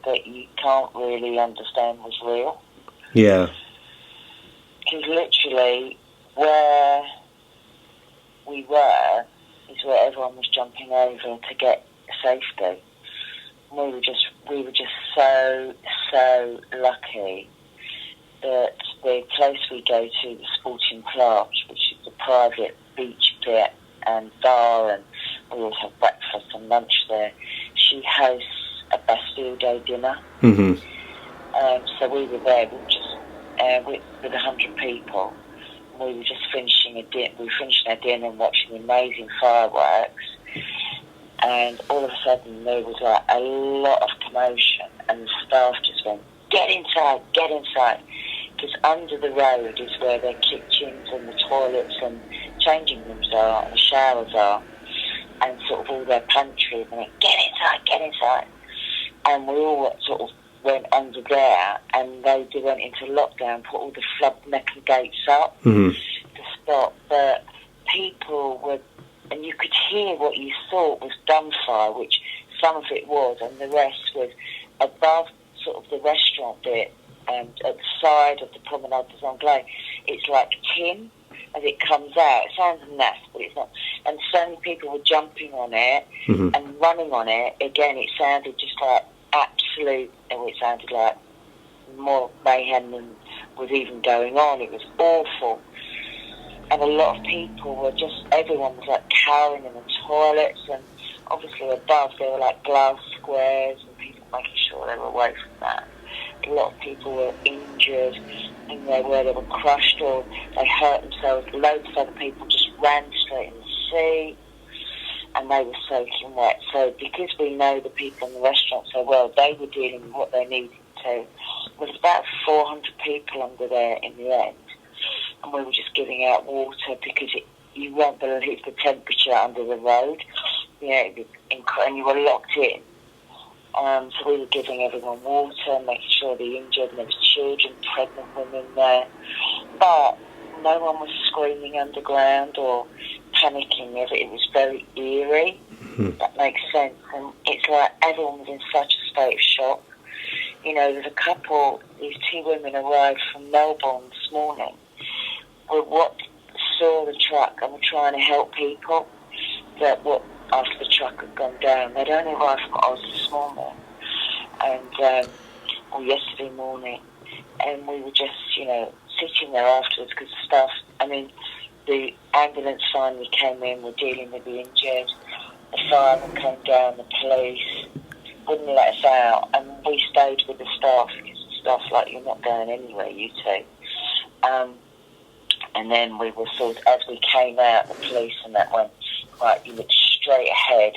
that you can't really understand was real. Yeah. Because literally where we were is where everyone was jumping over to get safety. We were just so lucky that the place we go to, the Sporting Plage, which is the private beach bit and bar, and we always have breakfast and lunch there. She hosts a Bastille Day dinner. Mm-hmm. So we were there with 100 people. We were just finishing our dinner and watching amazing fireworks. And all of a sudden there was like a lot of commotion, and the staff just went, get inside. Because under the road is where their kitchens and the toilets and changing rooms are and the showers are, and sort of all their pantries. And they went, get inside. And we all sort of went under there, and they went into lockdown, put all the flood metal gates up to stop. But people were, and you could hear what you thought was gunfire, which some of it was, and the rest was above sort of the restaurant bit and at the side of the Promenade des Anglais. It's like tin as it comes out. It sounds naff, but it's not. And so many people were jumping on it and running on it. Again, it sounded just like absolute, and it sounded like more mayhem than was even going on. It was awful. And a lot of people were just, everyone was like cowering in the toilets, and obviously above there were like glass squares and people making sure they were away from that. A lot of people were injured, and they were crushed or they hurt themselves. Loads of other people just ran straight in the sea, and they were soaking wet. So because we know the people in the restaurant so well, they were dealing with what they needed to. There was about 400 people under there in the end, and we were just giving out water because you won't believe the temperature under the road. And you were locked in. So we were giving everyone water, making sure the injured, and there was children, pregnant women there. But no one was screaming underground or panicking. It was very eerie. That makes sense. And it's like everyone was in such a state of shock. There's a couple, these two women arrived from Melbourne this morning. We saw the truck and were trying to help people after the truck had gone down. They'd only arrived from Oz this morning, or yesterday morning, and we were just, sitting there afterwards because the ambulance finally came in, we're dealing with the injured, the firemen came down, the police wouldn't let us out, and we stayed with the staff because the staff's like, you're not going anywhere, you two. And then we were as we came out, the police and that went, right, you look straight ahead,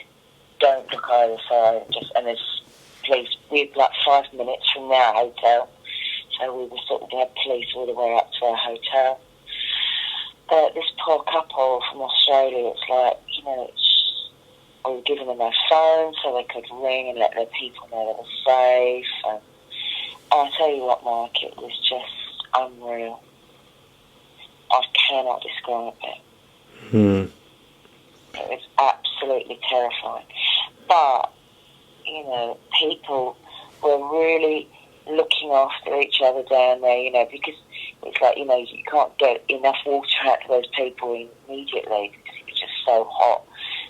don't look either side, and there's police. We're like 5 minutes from our hotel, so we had police all the way up to our hotel. But this poor couple from Australia, it's like, we were giving them their phones so they could ring and let their people know they were safe. And I tell you what, Mark, it was just unreal. I cannot describe it. It was absolutely terrifying. But, people were really looking after each other down there, because it's like, you can't get enough water out to those people immediately because it was just so hot.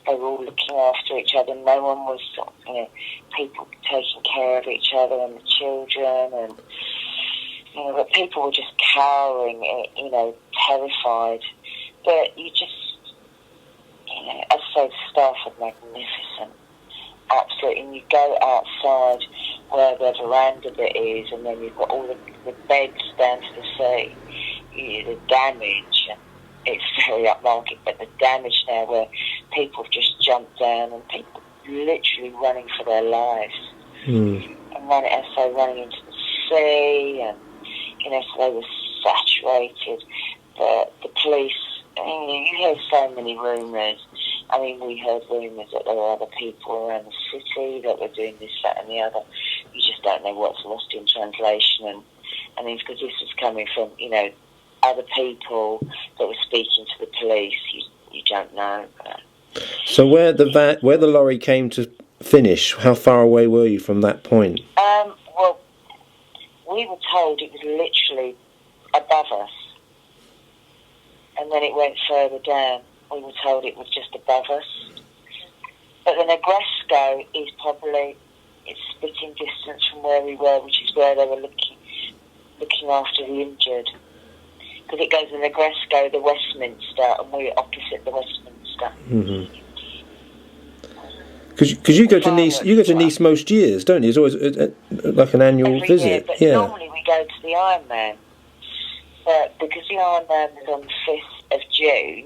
They were all looking after each other. No one was, people taking care of each other and the children, and, but people were just cowering, terrified. But you just, as I say, the staff are magnificent. Absolutely. And you go outside where the veranda bit is, and then you've got all the beds down to the sea. The damage, it's very upmarket, but the damage now where people have just jumped down and people literally running for their lives. And running into the sea, and, so they were saturated. But the police, you hear so many rumours. We heard rumours that there were other people around the city that were doing this, that and the other. You just don't know what's lost in translation. And because this was coming from, other people that were speaking to the police, you don't know. So where the lorry came to finish? How far away were you from that point? Well, we were told it was literally above us, and then it went further down. We were told it was just above us. But the Negresco is probably, it's spitting distance from where we were, which is where they were looking after the injured. Because it goes the Negresco, the Westminster, and we're opposite the Westminster. Mm-hmm. Because you go to Nice, Nice most years, don't you? It's always like an annual every visit. Year, but yeah. Normally we go to the Ironman, but because the Ironman was on the 5th of June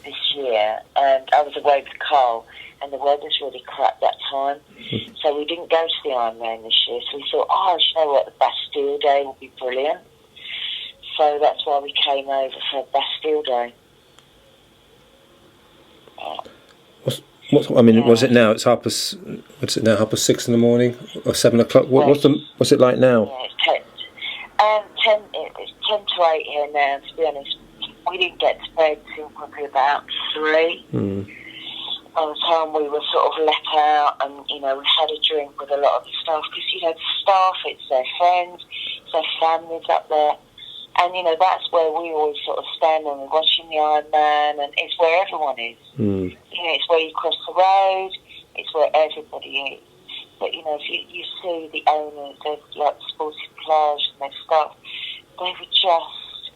this year, and I was away with Carl, and the weather's really crap that time, so we didn't go to the Ironman this year. So we thought, you know what, the Bastille Day will be brilliant. So that's why we came over for Bastille Day. Was it now? It's what's it now? 6:30 in the morning or 7 o'clock? What's it like now? Yeah, it's 10. It's 10 to 8 here now. To be honest, we didn't get to bed till probably about 3. By the time we were sort of let out, and we had a drink with a lot of the staff, because the staff, it's their friends, it's their families up there. And, that's where we always sort of stand and we're watching the Ironman, and it's where everyone is. It's where you cross the road, it's where everybody is. But, if you see the owners of, like, Sporting Plage and their stuff, they were just,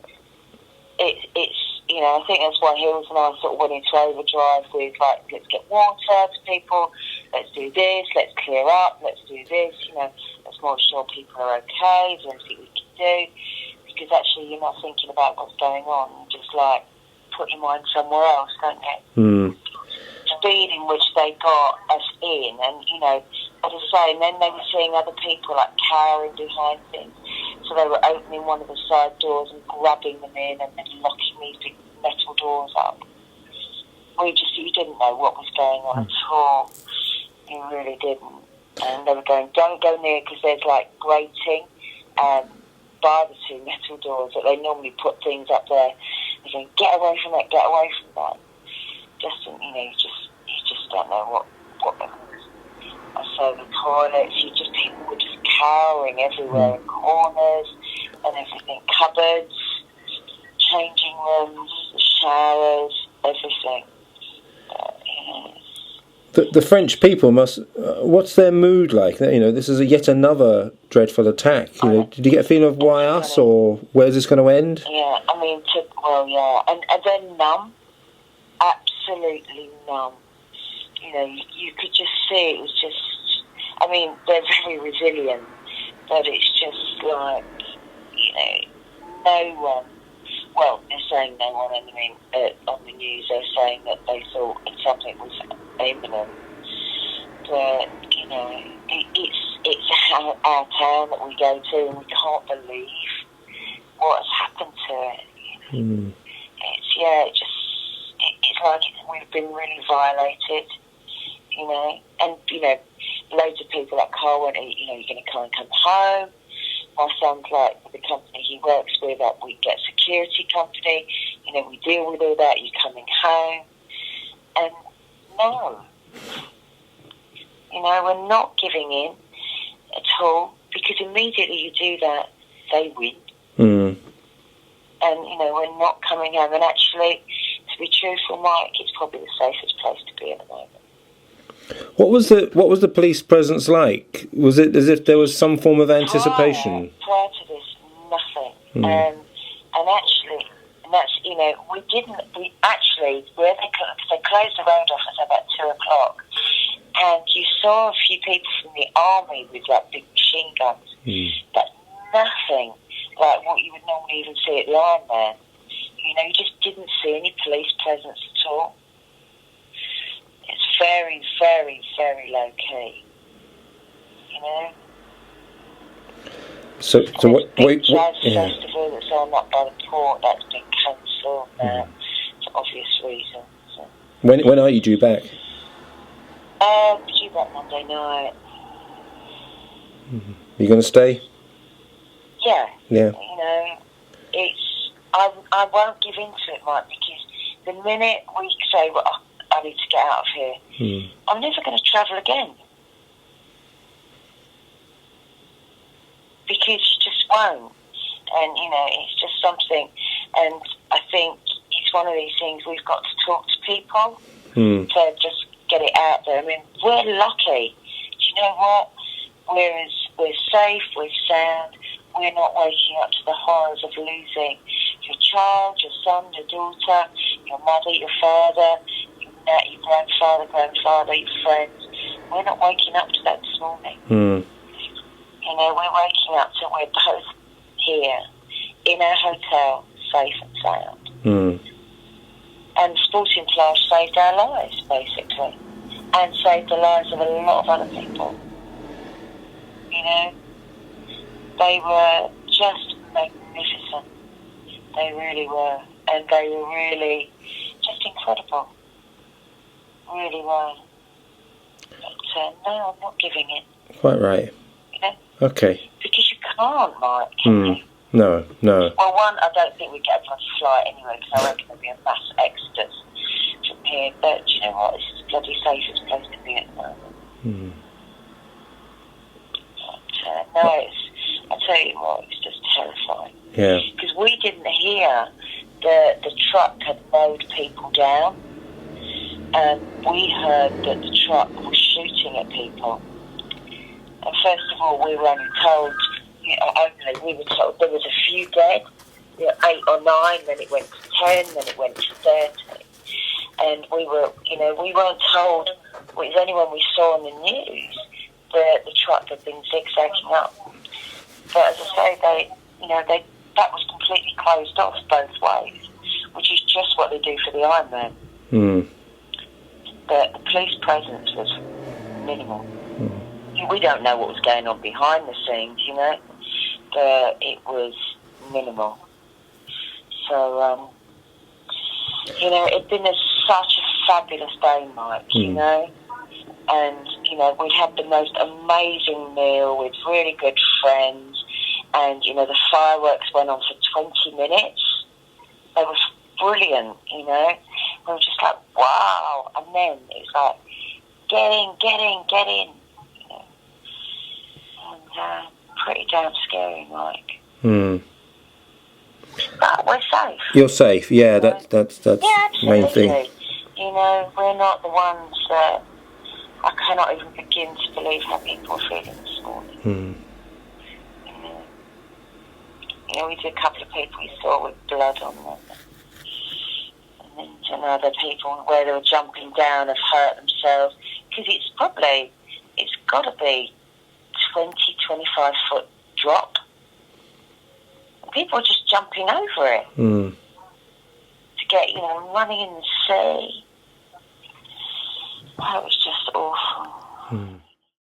it's I think that's why Hills and I sort of went into overdrive with, like, let's get water to people, let's do this, let's clear up, let's do this, let's make sure people are okay, is there anything we can do? Because actually you're not thinking about what's going on, you just like put your mind somewhere else, don't you? The speed in which they got us in, and as I say, and then they were seeing other people like cowering behind things, so they were opening one of the side doors and grabbing them in and then locking these big metal doors up. You didn't know what was going on at all. You really didn't. And they were going, don't go near, because there's like grating by the 2 metal doors that they normally put things up there. They're going, get away from that, get away from that. You just don't know what it was. I saw the toilets, people were just cowering everywhere in corners and everything, cupboards, changing rooms, showers, everything. The French people must. What's their mood like? This is yet another dreadful attack. Did you get a feeling of why us, or where's this going to end? Yeah, and they're numb, absolutely numb. You could just see it was just. They're very resilient, but it's just like no one. Well, they're saying no one, on the news they're saying that they thought something was imminent. But, it's our town that we go to, and we can't believe what has happened to it. It's like we've been really violated, and, loads of people like Carl went, you're going to come home. My son's like, the company he works with, we get a security company, we deal with all that, you're coming home. And no, we're not giving in at all, because immediately you do that, they win. And, we're not coming home. And actually, to be truthful, Mike, it's probably the safest place to be at the moment. What was the police presence like? Was it as if there was some form of anticipation? Prior to this, nothing. And actually, we they closed the road off at about 2 o'clock, and you saw a few people from the army with like big machine guns, but nothing like what you would normally even see at the Ironman. You just didn't see any police presence at all. It's very, very, very low key. So what? Jazz festival that's on up by the port, that's been cancelled now for obvious reasons. So. When are you due back? Due back Monday night. Are you going to stay? Yeah. Yeah. I won't give in to it, Mike, because the minute we say, I need to get out of here, I'm never going to travel again. kids just won't. And, you know, it's just something. And I think it's one of these things we've got to talk to people to just get it out there. I mean, we're lucky. Do you know what? We're safe, we're sound. We're not waking up to the horrors of losing your child, your son, your daughter, your mother, your father, your grandfather, your friends. We're not waking up to that this morning. You know, we're waking up to we're both here in our hotel, safe and sound. And Sporting Plage saved our lives, basically, and saved the lives of a lot of other people. You know, they were just magnificent. They really were, and they were really just incredible. Really were. But no, I'm not giving in. Quite right. You know? Okay. Because you can't, Mike, can you? No. Well, one, I don't think we get a bloody flight anyway, because I reckon there'll be a mass exodus from here. But do you know what? This is the bloody safest place to be at the moment. But, no, I tell you what, it's just terrifying. Yeah. Because we didn't hear that the truck had mowed people down. And we heard that the truck was shooting at people. And first of all, we were only told, we were told there was a few dead, 8 or 9, then it went to 10, then it went to 30. And we were, we weren't told, it was only when we saw on the news that the truck had been zigzagging up. But as I say, that was completely closed off both ways, which is just what they do for the Ironman. But the police presence was minimal. We don't know what was going on behind the scenes, but it was minimal. So, it'd been such a fabulous day, Mike, and, we had the most amazing meal with really good friends, and, the fireworks went on for 20 minutes. They were brilliant, We were just like, wow. And then it was like, get in. And pretty damn scary, Mike. But we're safe. You're safe, yeah. That's the main thing. We're not the ones that I cannot even begin to believe how people are feeling this morning. We did a couple of people we saw with blood on them. And then other people where they were jumping down have hurt themselves. Because it's got to be 20, 25 foot drop. And people are just jumping over it. To get, running in the sea. Oh, it was just awful.